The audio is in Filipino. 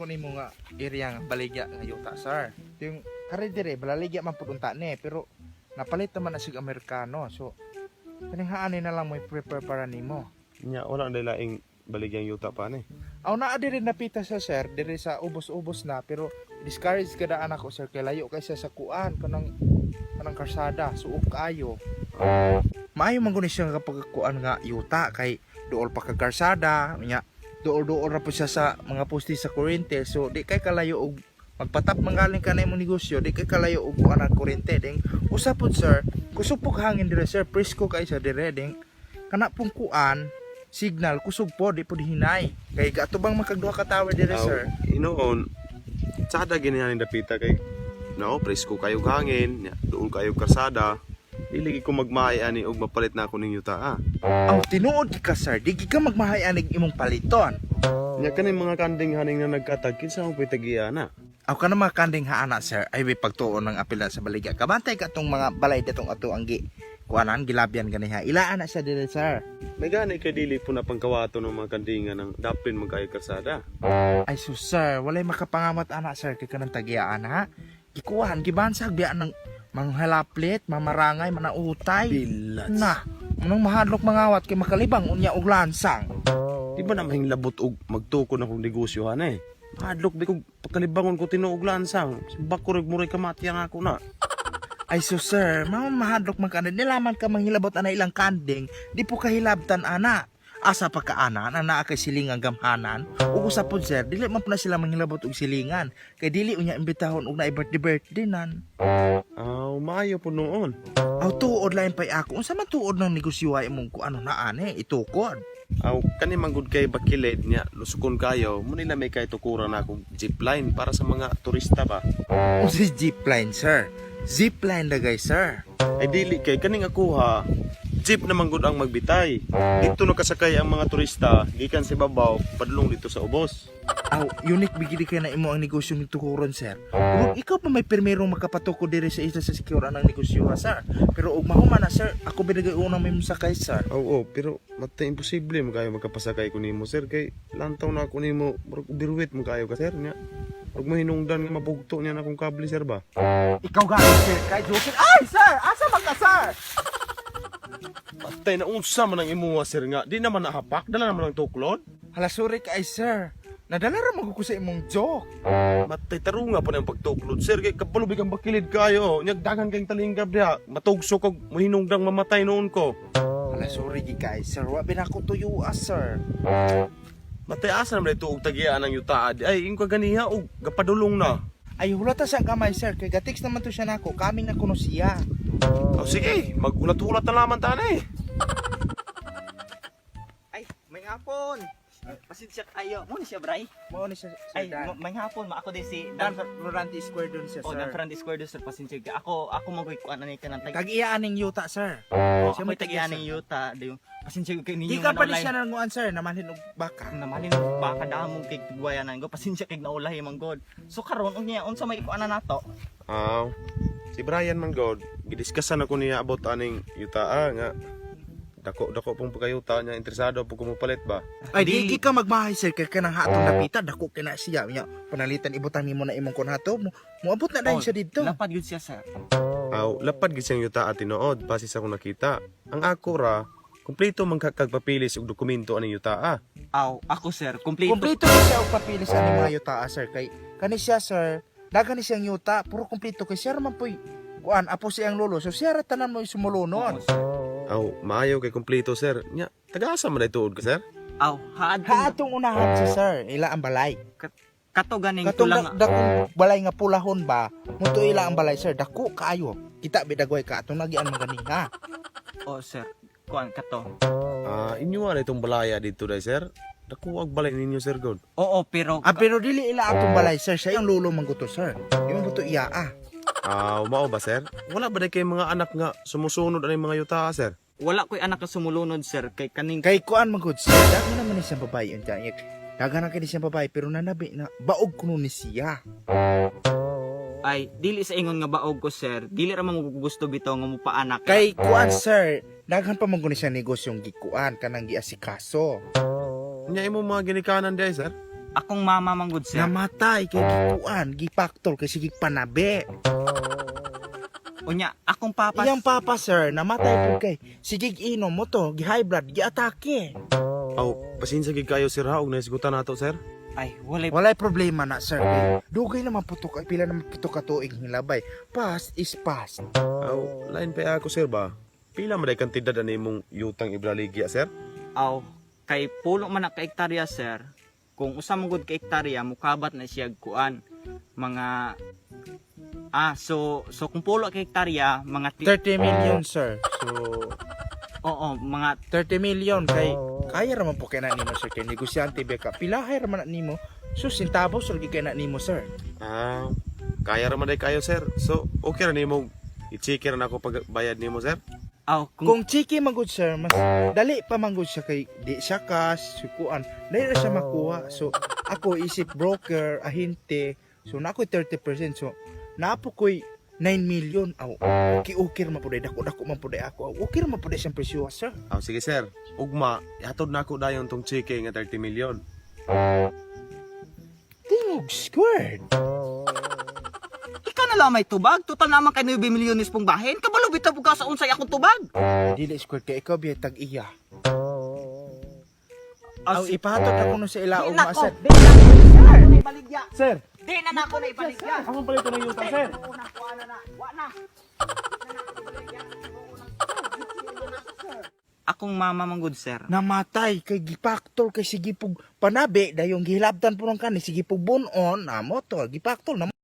nimo nga area nga baligya nga yuta sir. Yung kare dire baligya man pud unta ni pero napalit naman na sig Amerikano. So kanihaanin na lang mo i-prepare para nimo. Nya wala na laing baligyang yuta pa ni. Aw naa dire napita sa sir dire sa ubos-ubos na pero discourage kada anak ko sir kay layo kaysa sa kuan kanang karsada suok kayo. Maayo man guni siya kapag kuan nga yuta kay dool pa ka karsada nya dool ra po siya sa mga poste sa kuryente so di kay kalayo og magpatap manggaling ka na imong negosyo di kay kalayo og kuan ang kuryente ding usapod sir kusupok hangin dire sir presko kay sa dire ding kana pong kuan signal kusog po di po hinay kay katubang makagduha ka tower dire sir. Inoon sada ginihan ni dapita kay no presko kayo hangin nya dool kayo karsada. Dili ko magmahay ani og mapalit na ako ning yuta. Aw tinuod ka sir di ka magmahay anig imong paliton. Nya kani mga kanding haning na nagkatag kinsa mo pitagiya na. Aw kana mga kanding haana sir ay may pagtuon ng apela sa baligya. Kabantay ka tong mga balay datong ato ang kuanan gilabyan ganiha. Ilaan na siya dire sir. May gani kay dili po na pangkawato ng mga kandingan ng dapin magkayo karsada. Ay sus sir, walay makapangamat ana sir kay kanang tagiyaan ha. Gikuhan gibansag biya ng manghalaplit, mamarangay, manautay. Bilats. Na, anong mahadlok mangawat kay makalibang unya og lansang. Di ba na mahing labot og magtukod akong negosyo ha eh. Mahadlok di ko pagkalibangon ko tinuog lansang. Bakurog muray kamatiyan ako na. Ay sus sir, mahadlok man kana nilaman ka manghilabot ana ilang kanding, di po kahilabtan ana. Asa pa kaanan ang naa kay silingang gamhanan ug usapod sir dili man po na sila manghilabot og silingan kay dili unya imbitahon og na birthday nan. Aw, maayo po noon. Aw tuod lain pay ako unsa man tuod ng negosyo ay imong ku ano na ani itukod. Aw, kani manggod kay bakilid niya lusukon kayo mo nila may kay tukuran akong zipline para sa mga turista ba. Unsa zipline sir? Zipline na guys sir. Ay dili kay kaning ako ha. Jeep na manggod ang magbitay. Dito na kasakay ang mga turista gikan sa babaw padulong dito sa ubos. Aw, unique bigidi kay na imo ang negosyo ni tukuron sir. Ug ikaw pa may permerong makapatukod diri sa isa sa secure ang negosyo ha sir. Pero ug mahuman na sir, ako binigay unang may musakay sir. Oo, pero mata imposible mo kayo magkapasakay ko nimo sir kay lantaw na ako nimo birwit mo kayo ka sir nya. Ug mahinungdan nga mabugto niya na akong kable sir ba. Ikaw gani sir kay joke. Ay sir, asa man ka sir? Patay na unsa man ang imuha sir nga. Di naman nahapak, dala naman ang tuklod. Hala sorry kay sir. Nadala ra magko sa imong joke. Matay tarunga pa ng pagtuklod sir kay kapalubig ang bakilid kayo. Nyagdagan kayong talinggab diha. Matugso kog mahinungdang mamatay noon ko. Hala sorry kay sir. Wa binako tuyo sir. Matay asa naman ito og tagian ang yuta. Ay ing ganiha og gapadulong na. Ay hulata sa kamay sir kay gatix naman to siya nako. Kami nga kuno siya. Oh, sige, magulat-ulat na laman tana eh. Ay, may hapon. Pasensya kayo. Mo ni siya, Bray. Mao ni siya sir Ay, Dan. may hapon. Ako din si Dan Dan. Florante Square doon siya Oh, sir. Dan Ferrandi Square doon, sir. Pasensya ka. Ako magkuikuan na ni kanang tag. Kag-iyaan ning yuta sir. Oh, siya ako may tagian tagiya, ng yuta. Pasensya ko kay ninyo. Di ka pa ni siya nanguan sir, namanhin og baka. Namalin mo baka damong kay tugwayanan ko. Pasensya kay naulahi man god. So karon unya unsa may ikuan na nato? Aw. Si Brian Manggod, gidiskusan ako niya about aning yuta nga. Dako pong pagkayuta niya, interesado po kumupalit ba? Ay di ka magmahay sir kay kanang hatong napita dako kina siya nya panalitan ibutang nimo na imong konhato mo abot na dahil siya dito. Lapad gud siya, sir. Aw, lapad gid siyang yuta at tinuod, basis ako nakita. Ang ako ra, kumpleto man kagpapilis og dokumento aning yuta. Aw, ako sir, complete. Kumpleto na siya og papili sa ni mga yuta sir kay kani siya sir dagan ni siyang yuta puro kumpleto kay siya man poy kuan apo siyang lolo so siya ra tanan mo sumulunon. Aw, maayo kay kumpleto sir. Nya, taga-asa man tuod ka sir? Aw, haad Haatong unahan si sir ila ang balay. kato ganing Katong tulang. dakong balay nga pulahon ba muto ila ang balay sir dako kaayo. Kita bidagway ka atong nagian man ganiha. Oh, sir. Kuan kato. Inyo na itong balaya dito dai sir. Dako ag balay ninyo sir god. Oo, pero Pero dili ila atong balay sir siya yung lolo man guto sir. Yung buto iya Mao ba sir? Wala ba day kay mga anak nga sumusunod aning mga yuta sir? wala ko'y anak na sumulunod, sir. Kay kaning Kay kuan man gud sir, daghan naman ni siyang babae unta. Daghan na kini siyang babae pero nanabi na baog kuno ni siya. ay dili sa ingon nga baog ko, sir. Dili ra man mo gusto bitaw nga mupaanak. Kay kuan sir, daghan pa man gud ni siya negosyong gikuan kanang giasikaso. Nya imo mga ginikanan day sir? Akong mama man good sir. Namatay kay gikuan, gipaktol kay sige panabi. Unya, akong papa. Iyang papa sir, namatay po kay sige inom mo to, gi-high blood, gi-atake. Aw, pasensya gid kayo sir ha, og naisgutan nato sir. Ay, walay. Walay problema na sir. Kay dugay naman putok, pila naman putok ka tuig hilabay. Past is past. Aw, lain pa ako sir ba? Pila man day kantidad ani imong yutang ibraligya sir? Aw, kay pulo man na ka hektarya sir. Kung usa man gud ka hektarya, mukabat na siya kuan. Mga so kung pulo ka hektarya, mga 30 million sir. So oo, mga 30 million kay kaya raman po kay na nimo sir kay negosyante ba ka. Pilahay raman na nimo. So centavos lagi kay na nimo sir. Ah, kaya ra man day kayo sir. So, okay ra nimo i-check ra nako pagbayad nimo sir. Kung chiki magud sir, mas dali pa magud siya kay di siya cash, sukuan. Dali ra siya makuha. So ako isip broker, ahente. So na ako 30%. So naapo ko'y 9 million. Okay man po day dako man po day ako. Okay man po day siyang presyo sir. Aw, sige sir. Ugma, ihatod nako dayon tong check nga 30 million. Tingog squared. ikaw na lang may tubag. Total naman kay 9 milyones pong bahin. Kabalo bitaw ka sa unsay akong tubag. Dili squared kay ikaw biya tag iya. Ah, Aw ipahatod ako no sa ilaog ma sir. Di na ako na ibaligya. Sir, Di na ako na ibaligya. akong palit ng utang sir. Unang kuha na. Wa na. Akong mama man good sir. Namatay kay gipaktol kay sige pug panabi dayong gihilabtan po ng kani sige pug bunon amo to gipaktol na